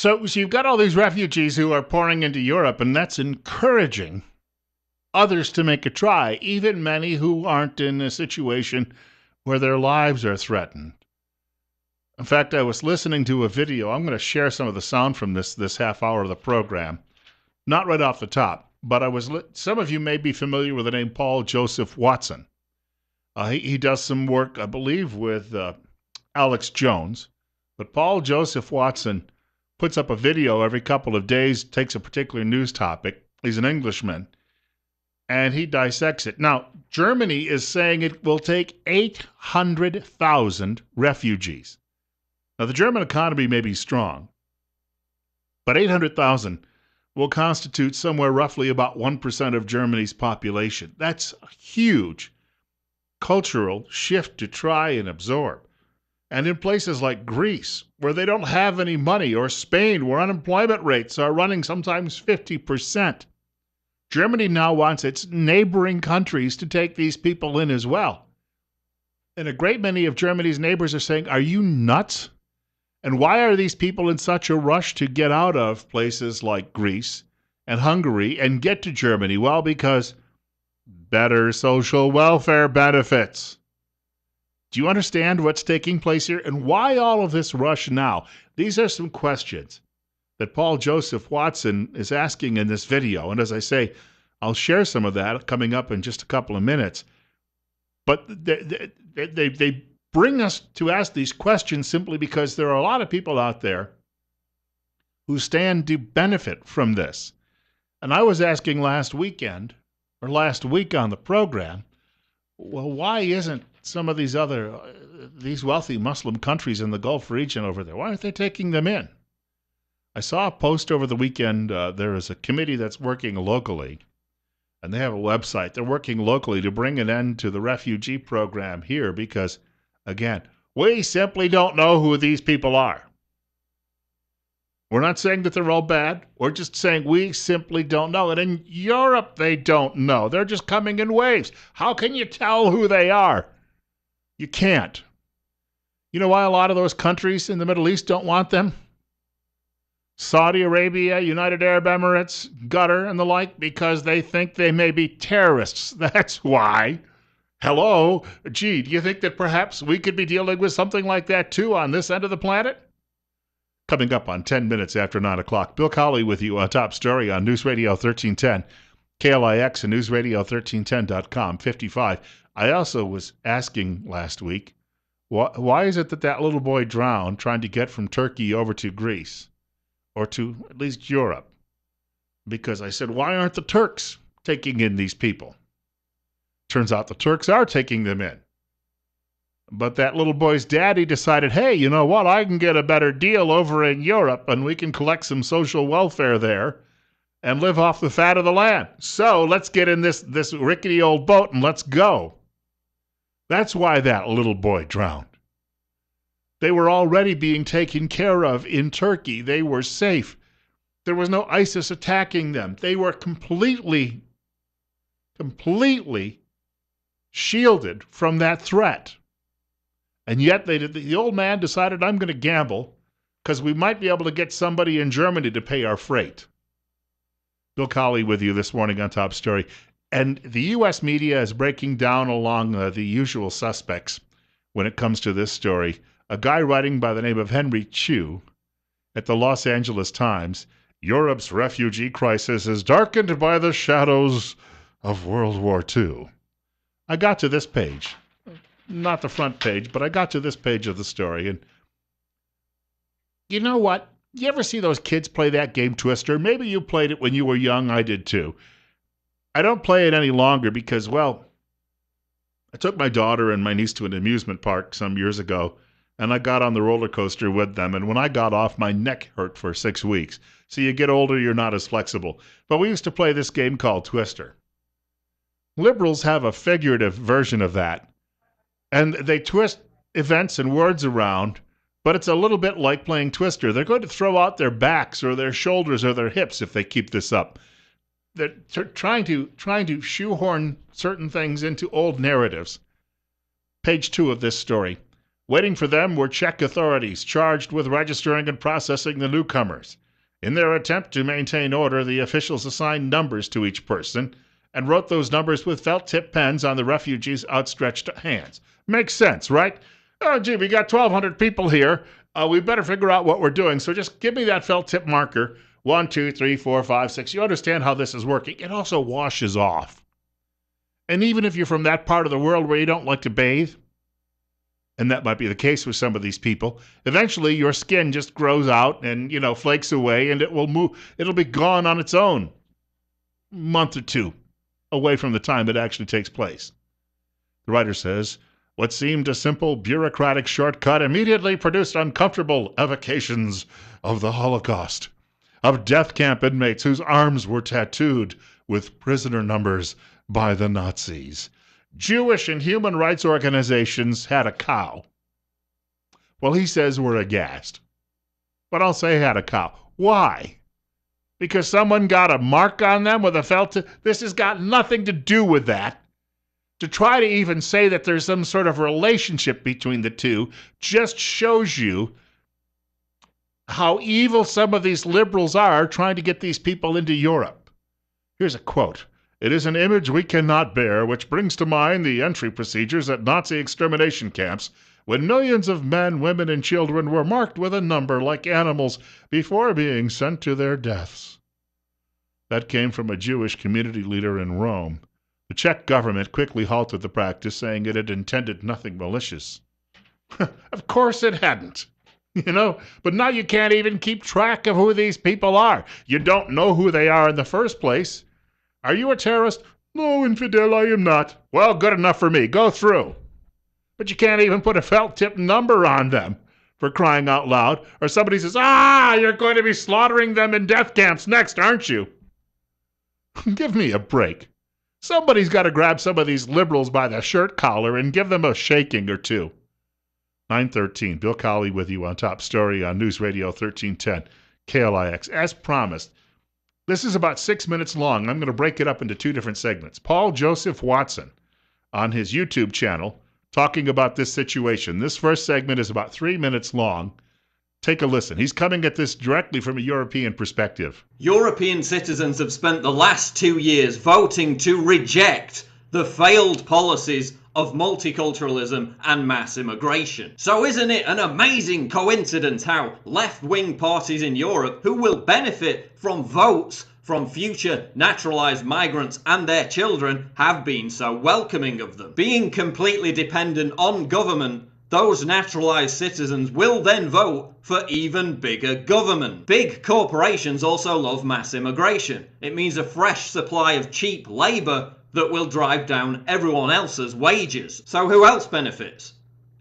So you've got all these refugees who are pouring into Europe, and that's encouraging others to make a try, even many who aren't in a situation where their lives are threatened. In fact, I was listening to a video. I'm going to share some of the sound from this half hour of the program. Not right off the top, but some of you may be familiar with the name Paul Joseph Watson. He does some work, I believe, with Alex Jones. But Paul Joseph Watson puts up a video every couple of days, takes a particular news topic. He's an Englishman. And he dissects it. Now, Germany is saying it will take 800,000 refugees. Now, the German economy may be strong, but 800,000 will constitute somewhere roughly about 1% of Germany's population. That's a huge cultural shift to try and absorb. And in places like Greece, where they don't have any money, or Spain, where unemployment rates are running sometimes 50%, Germany now wants its neighboring countries to take these people in as well. And a great many of Germany's neighbors are saying, are you nuts? And why are these people in such a rush to get out of places like Greece and Hungary and get to Germany? Well, because better social welfare benefits. Do you understand what's taking place here? And why all of this rush now? These are some questions that Paul Joseph Watson is asking in this video. And as I say, I'll share some of that coming up in just a couple of minutes. But they bring us to ask these questions simply because there are a lot of people out there who stand to benefit from this. And I was asking last week on the program, well, why isn't some of these wealthy Muslim countries in the Gulf region over there, why aren't they taking them in? I saw a post over the weekend. There is a committee that's working locally, and they have a website. They're working locally to bring an end to the refugee program here because, again, we simply don't know who these people are. We're not saying that they're all bad. We're just saying we simply don't know. And in Europe, they don't know. They're just coming in waves. How can you tell who they are? You can't. You know why a lot of those countries in the Middle East don't want them? Saudi Arabia, United Arab Emirates, Qatar, and the like, because they think they may be terrorists. That's why. Hello? Gee, do you think that perhaps we could be dealing with something like that too on this end of the planet? Coming up on 10 minutes after 9 o'clock, Bill Colley with you on Top Story on News Radio 1310, KLIX and NewsRadio1310.com, 55. I also was asking last week, why is it that little boy drowned trying to get from Turkey over to Greece? Or to at least Europe, because I said, why aren't the Turks taking in these people? Turns out the Turks are taking them in. But that little boy's daddy decided, hey, you know what, I can get a better deal over in Europe, and we can collect some social welfare there and live off the fat of the land. So let's get in this rickety old boat and let's go. That's why that little boy drowned. They were already being taken care of in Turkey. They were safe. There was no ISIS attacking them. They were completely shielded from that threat. And yet the old man decided, I'm going to gamble because we might be able to get somebody in Germany to pay our freight. Bill Colley with you this morning on Top Story. And the U.S. media is breaking down along the usual suspects when it comes to this story. A guy writing by the name of Henry Chu at the Los Angeles Times, Europe's refugee crisis is darkened by the shadows of World War II. I got to this page, not the front page, but I got to this page of the story, and you know what? You ever see those kids play that game Twister? Maybe you played it when you were young. I did too. I don't play it any longer because, well, I took my daughter and my niece to an amusement park some years ago, and I got on the roller coaster with them, and when I got off, my neck hurt for 6 weeks. So you get older, you're not as flexible. But we used to play this game called Twister. Liberals have a figurative version of that, and they twist events and words around, but it's a little bit like playing Twister. They're going to throw out their backs or their shoulders or their hips if they keep this up. They're trying to shoehorn certain things into old narratives. Page 2 of this story. Waiting for them were Czech authorities charged with registering and processing the newcomers. In their attempt to maintain order, the officials assigned numbers to each person and wrote those numbers with felt-tip pens on the refugees' outstretched hands. Makes sense, right? Oh, gee, we got 1,200 people here. We better figure out what we're doing, so just give me that felt-tip marker. 1, 2, 3, 4, 5, 6. You understand how this is working. It also washes off. And even if you're from that part of the world where you don't like to bathe, and that might be the case with some of these people, eventually your skin just grows out and, flakes away, and it will move. It'll be gone on its own. Month or two away from the time it actually takes place. The writer says, what seemed a simple bureaucratic shortcut immediately produced uncomfortable evocations of the Holocaust, of death camp inmates whose arms were tattooed with prisoner numbers by the Nazis. Jewish and human rights organizations had a cow. Well, he says we're aghast. But I'll say had a cow. Why? Because someone got a mark on them with a felt tip? This has got nothing to do with that. To try to even say that there's some sort of relationship between the two just shows you how evil some of these liberals are trying to get these people into Europe. Here's a quote. It is an image we cannot bear, which brings to mind the entry procedures at Nazi extermination camps, when millions of men, women, and children were marked with a number like animals before being sent to their deaths. That came from a Jewish community leader in Rome. The Czech government quickly halted the practice, saying it had intended nothing malicious. Of course it hadn't. But now you can't even keep track of who these people are. You don't know who they are in the first place. Are you a terrorist? No, infidel, I am not. Well, good enough for me. Go through. But you can't even put a felt-tip number on them, for crying out loud. Or somebody says, you're going to be slaughtering them in death camps next, aren't you? Give me a break. Somebody's got to grab some of these liberals by the shirt collar and give them a shaking or two. 9:13, Bill Colley with you on Top Story on News Radio 1310, KLIX. As promised, this is about 6 minutes long. I'm going to break it up into two different segments. Paul Joseph Watson on his YouTube channel talking about this situation. This first segment is about 3 minutes long. Take a listen. He's coming at this directly from a European perspective. European citizens have spent the last 2 years voting to reject the failed policies of multiculturalism and mass immigration. So isn't it an amazing coincidence how left-wing parties in Europe who will benefit from votes from future naturalized migrants and their children have been so welcoming of them? Being completely dependent on government, those naturalized citizens will then vote for even bigger government. Big corporations also love mass immigration. It means a fresh supply of cheap labour that will drive down everyone else's wages. So who else benefits?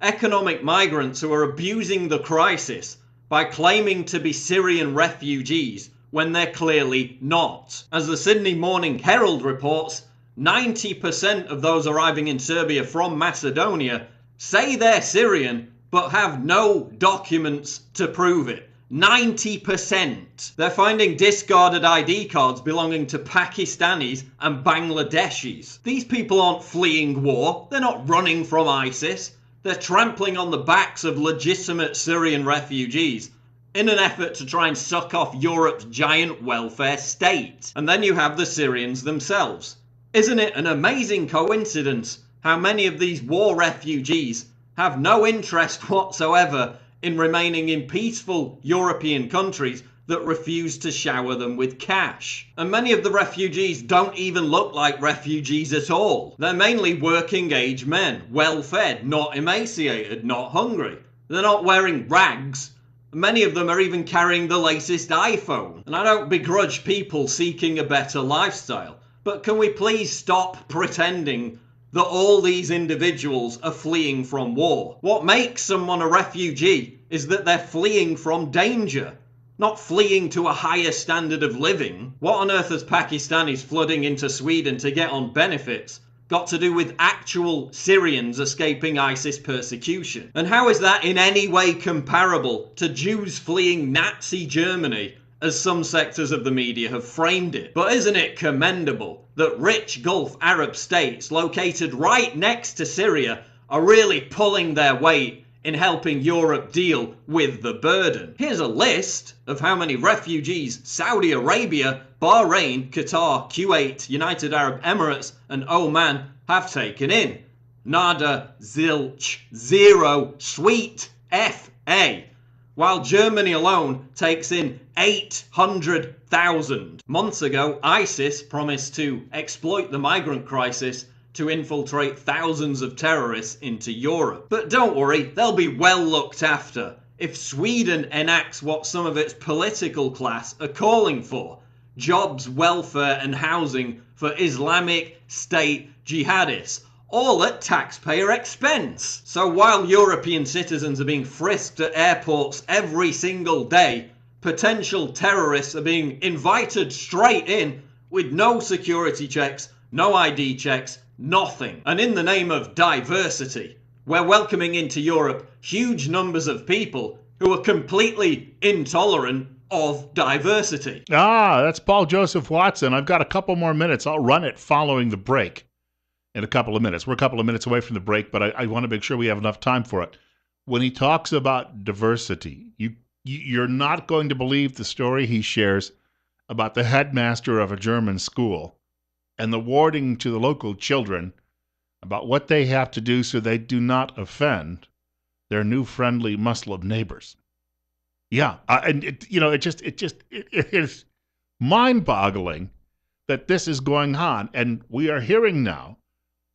Economic migrants who are abusing the crisis by claiming to be Syrian refugees when they're clearly not. As the Sydney Morning Herald reports, 90% of those arriving in Serbia from Macedonia say they're Syrian but have no documents to prove it. 90%. They're finding discarded ID cards belonging to Pakistanis and Bangladeshis. These people aren't fleeing war. They're not running from ISIS. They're trampling on the backs of legitimate Syrian refugees in an effort to try and suck off Europe's giant welfare state. And then you have the Syrians themselves. Isn't it an amazing coincidence how many of these war refugees have no interest whatsoever in remaining in peaceful European countries that refuse to shower them with cash? And many of the refugees don't even look like refugees at all. They're mainly working age men, well-fed, not emaciated, not hungry. They're not wearing rags. Many of them are even carrying the latest iPhone. And I don't begrudge people seeking a better lifestyle, but can we please stop pretending that all these individuals are fleeing from war? What makes someone a refugee is that they're fleeing from danger, not fleeing to a higher standard of living. What on earth has Pakistanis flooding into Sweden to get on benefits got to do with actual Syrians escaping ISIS persecution? And how is that in any way comparable to Jews fleeing Nazi Germany, as some sectors of the media have framed it? But isn't it commendable that rich Gulf Arab states located right next to Syria are really pulling their weight in helping Europe deal with the burden. Here's a list of how many refugees Saudi Arabia, Bahrain, Qatar, Kuwait, United Arab Emirates and Oman have taken in. Nada, zilch, zero, sweet, F.A. While Germany alone takes in 800,000. Months ago, ISIS promised to exploit the migrant crisis to infiltrate thousands of terrorists into Europe. But don't worry, they'll be well looked after if Sweden enacts what some of its political class are calling for: jobs, welfare and housing for Islamic State jihadists, all at taxpayer expense. So while European citizens are being frisked at airports every single day, potential terrorists are being invited straight in with no security checks, no ID checks, nothing. And in the name of diversity, we're welcoming into Europe huge numbers of people who are completely intolerant of diversity. That's Paul Joseph Watson. I've got a couple more minutes. I'll run it following the break in a couple of minutes. We're a couple of minutes away from the break, but I want to make sure we have enough time for it. When he talks about diversity, you're not going to believe the story he shares about the headmaster of a German school and the warning to the local children about what they have to do so they do not offend their new friendly Muslim neighbors. Yeah, and it is mind-boggling that this is going on, and we are hearing now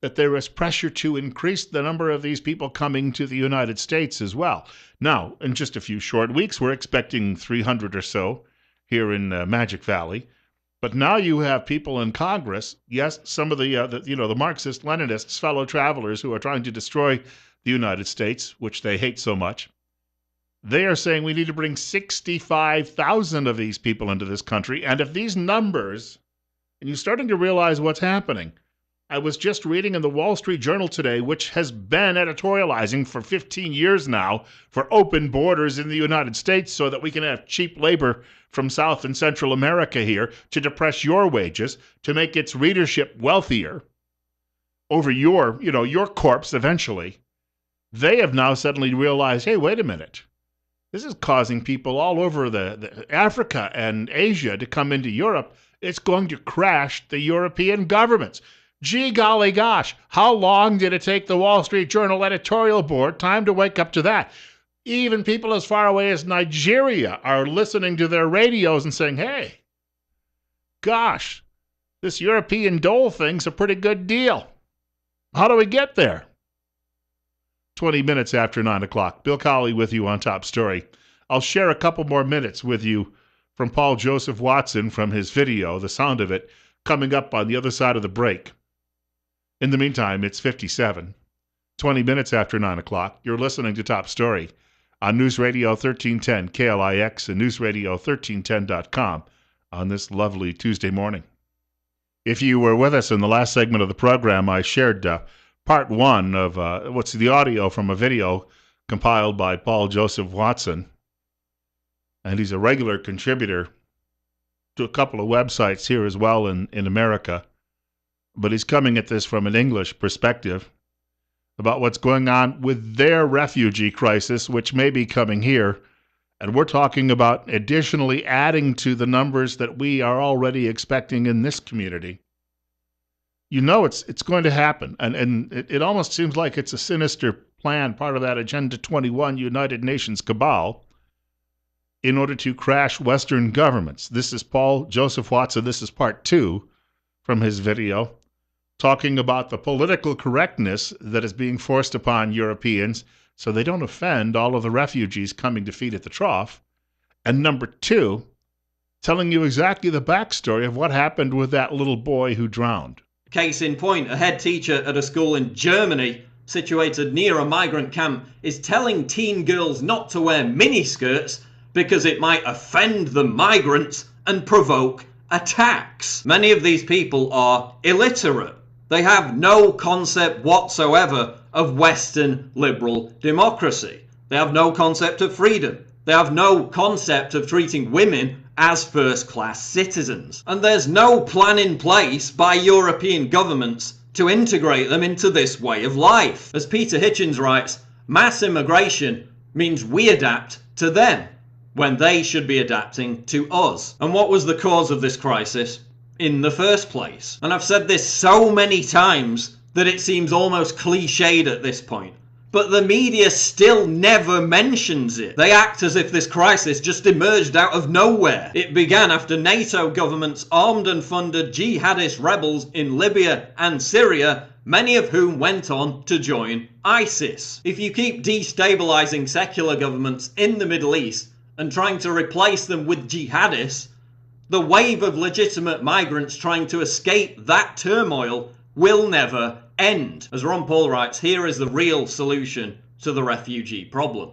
that there is pressure to increase the number of these people coming to the United States as well. Now, in just a few short weeks, we're expecting 300 or so here in Magic Valley. But now you have people in Congress, yes, some of the Marxist-Leninists, fellow travelers who are trying to destroy the United States, which they hate so much. They are saying we need to bring 65,000 of these people into this country. And if these numbers, and you're starting to realize what's happening. I was just reading in the Wall Street Journal today, which has been editorializing for 15 years now for open borders in the United States so that we can have cheap labor from South and Central America here to depress your wages, to make its readership wealthier over your corpse eventually. They have now suddenly realized, hey, wait a minute. This is causing people all over the Africa and Asia to come into Europe. It's going to crash the European governments. Gee golly gosh, how long did it take the Wall Street Journal editorial board time to wake up to that? Even people as far away as Nigeria are listening to their radios and saying, hey, gosh, this European dole thing's a pretty good deal. How do we get there? 20 minutes after 9 o'clock. Bill Colley with you on Top Story. I'll share a couple more minutes with you from Paul Joseph Watson from his video, the sound of it, coming up on the other side of the break. In the meantime, it's 57. 20 minutes after 9 o'clock. You're listening to Top Story on News Radio 1310 KLIX and newsradio1310.com on this lovely Tuesday morning. If you were with us in the last segment of the program, I shared part one of what's the audio from a video compiled by Paul Joseph Watson. And he's a regular contributor to a couple of websites here as well in America. But he's coming at this from an English perspective about what's going on with their refugee crisis, which may be coming here. And we're talking about additionally adding to the numbers that we are already expecting in this community. You know it's going to happen. And it almost seems like it's a sinister plan, part of that Agenda 21 United Nations cabal, in order to crash Western governments. This is Paul Joseph Watson. This is part two from his video, talking about the political correctness that is being forced upon Europeans so they don't offend all of the refugees coming to feed at the trough. And number two, telling you exactly the backstory of what happened with that little boy who drowned. Case in point, a head teacher at a school in Germany, situated near a migrant camp, is telling teen girls not to wear miniskirts because it might offend the migrants and provoke attacks. Many of these people are illiterate. They have no concept whatsoever of Western liberal democracy. They have no concept of freedom. They have no concept of treating women as first-class citizens. And there's no plan in place by European governments to integrate them into this way of life. As Peter Hitchens writes, Mass immigration means we adapt to them when they should be adapting to us. And what was the cause of this crisis in the first place? And I've said this so many times that it seems almost cliched at this point. But the media still never mentions it. They act as if this crisis just emerged out of nowhere. It began after NATO governments armed and funded jihadist rebels in Libya and Syria, many of whom went on to join ISIS. If you keep destabilizing secular governments in the Middle East and trying to replace them with jihadists, the wave of legitimate migrants trying to escape that turmoil will never end. As Ron Paul writes, here is the real solution to the refugee problem.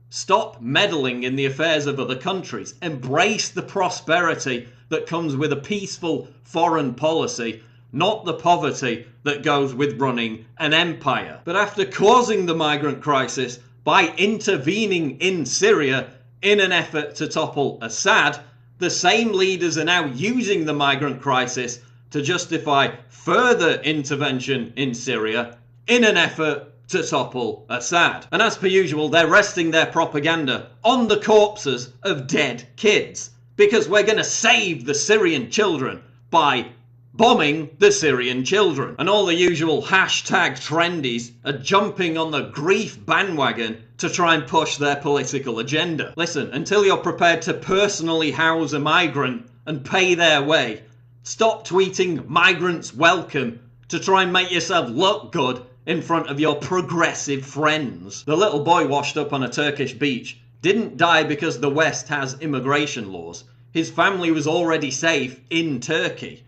Stop meddling in the affairs of other countries. Embrace the prosperity that comes with a peaceful foreign policy, not the poverty that goes with running an empire. But after causing the migrant crisis by intervening in Syria in an effort to topple Assad, the same leaders are now using the migrant crisis to justify further intervention in Syria in an effort to topple Assad. And as per usual, they're resting their propaganda on the corpses of dead kids, because we're going to save the Syrian children by bombing the Syrian children. And all the usual hashtag trendies are jumping on the grief bandwagon to try and push their political agenda. Listen, until you're prepared to personally house a migrant and pay their way, stop tweeting migrants welcome to try and make yourself look good in front of your progressive friends. The little boy washed up on a Turkish beach didn't die because the West has immigration laws. His family was already safe in Turkey.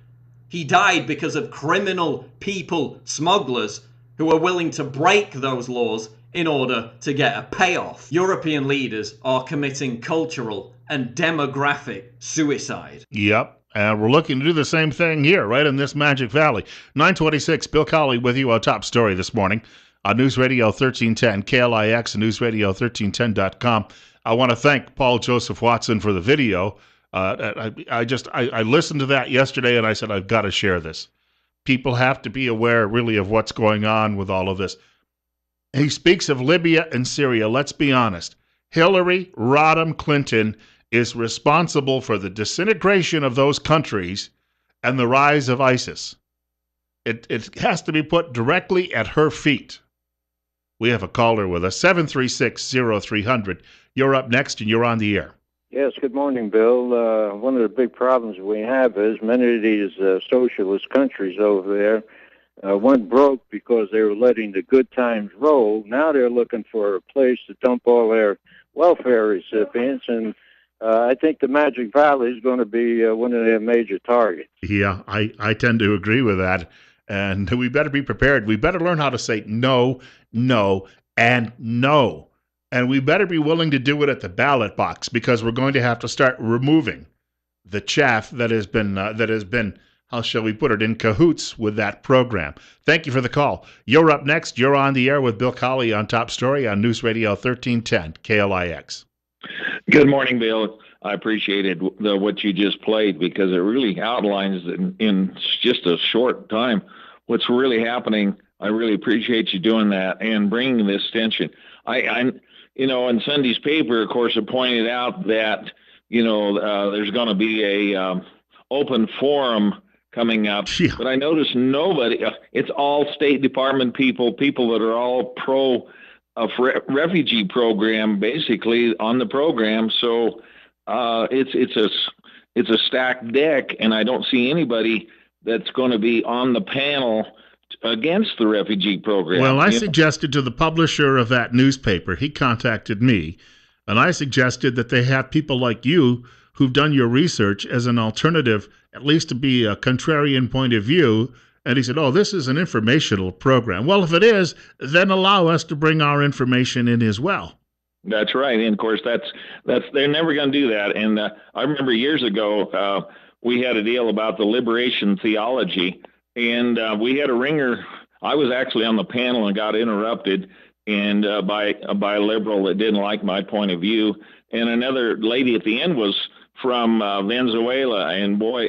He died because of criminal people smugglers who are willing to break those laws in order to get a payoff. European leaders are committing cultural and demographic suicide. Yep. And we're looking to do the same thing here, right in this Magic Valley. 926, Bill Colley with you on Top Story this morning on News Radio 1310, KLIX, and newsradio1310.com. I want to thank Paul Joseph Watson for the video. I listened to that yesterday, and I said, I've got to share this. People have to be aware, really, of what's going on with all of this. He speaks of Libya and Syria. Let's be honest. Hillary Rodham Clinton is responsible for the disintegration of those countries and the rise of ISIS. It has to be put directly at her feet. We have a caller with us, 736-0300. You're up next, and you're on the air. Yes, good morning, Bill. One of the big problems we have is many of these socialist countries over there went broke because they were letting the good times roll. Now they're looking for a place to dump all their welfare recipients, and I think the Magic Valley is going to be one of their major targets. Yeah, I tend to agree with that, and we better be prepared. We better learn how to say no, no, and no. And we better be willing to do it at the ballot box, because we're going to have to start removing the chaff that has been, how shall we put it, in cahoots with that program. Thank you for the call. You're up next. You're on the air with Bill Colley on Top Story on News Radio 1310, KLIX. Good morning, Bill. I appreciated what you just played, because it really outlines in just a short time what's really happening. I really appreciate you doing that and bringing this attention. In Sunday's paper, of course, it pointed out that, there's going to be a open forum coming up. Yeah. But I noticed nobody, it's all State Department people that are all pro refugee program, basically, on the program. So it's a stacked deck, and I don't see anybody that's going to be on the panel against the refugee program. Well, I suggested to the publisher of that newspaper, he contacted me, and I suggested that they have people like you who've done your research as an alternative, at least to be a contrarian point of view. And he said, this is an informational program. Well, if it is, then allow us to bring our information in as well. That's right. And of course, that's they're never going to do that. And I remember years ago, we had a deal about the liberation theology, and we had a ringer. I was actually on the panel and got interrupted and by a liberal that didn't like my point of view. And another lady at the end was from Venezuela. And boy,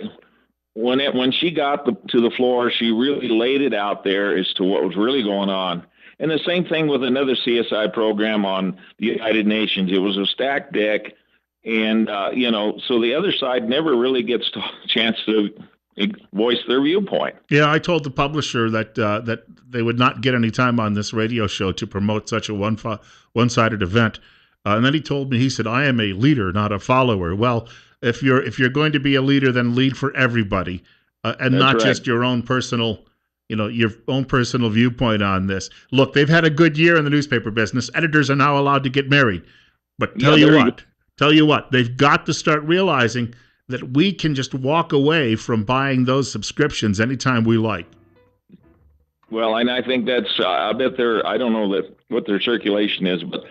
when she got to the floor, she really laid it out there as to what was really going on. And the same thing with another CSI program on the United Nations. It was a stacked deck, and so the other side never really gets a chance to voice their viewpoint. Yeah, I told the publisher that that they would not get any time on this radio show to promote such a one-sided event. And then he told me, he said, "I am a leader, not a follower." Well, if you're going to be a leader, then lead for everybody, and That's not right. just your own personal, your own personal viewpoint on this. Look, they've had a good year in the newspaper business. Editors are now allowed to get married, but tell you what, they've got to start realizing that we can just walk away from buying those subscriptions anytime we like. Well, and I think that's, I bet I don't know what their circulation is, but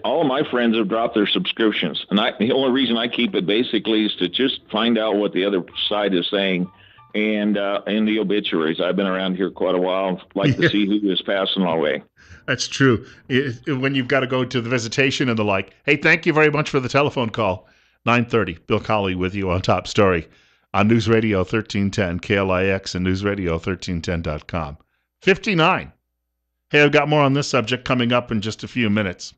all of my friends have dropped their subscriptions. And the only reason I keep it basically is to just find out what the other side is saying. And in the obituaries, I've been around here quite a while, like to see who is passing away. That's true. When you've got to go to the visitation and the like. Hey, thank you very much for the telephone call. 9:30, Bill Colley with you on Top Story on News Radio 1310, KLIX, and newsradio1310.com. 59. Hey, I've got more on this subject coming up in just a few minutes.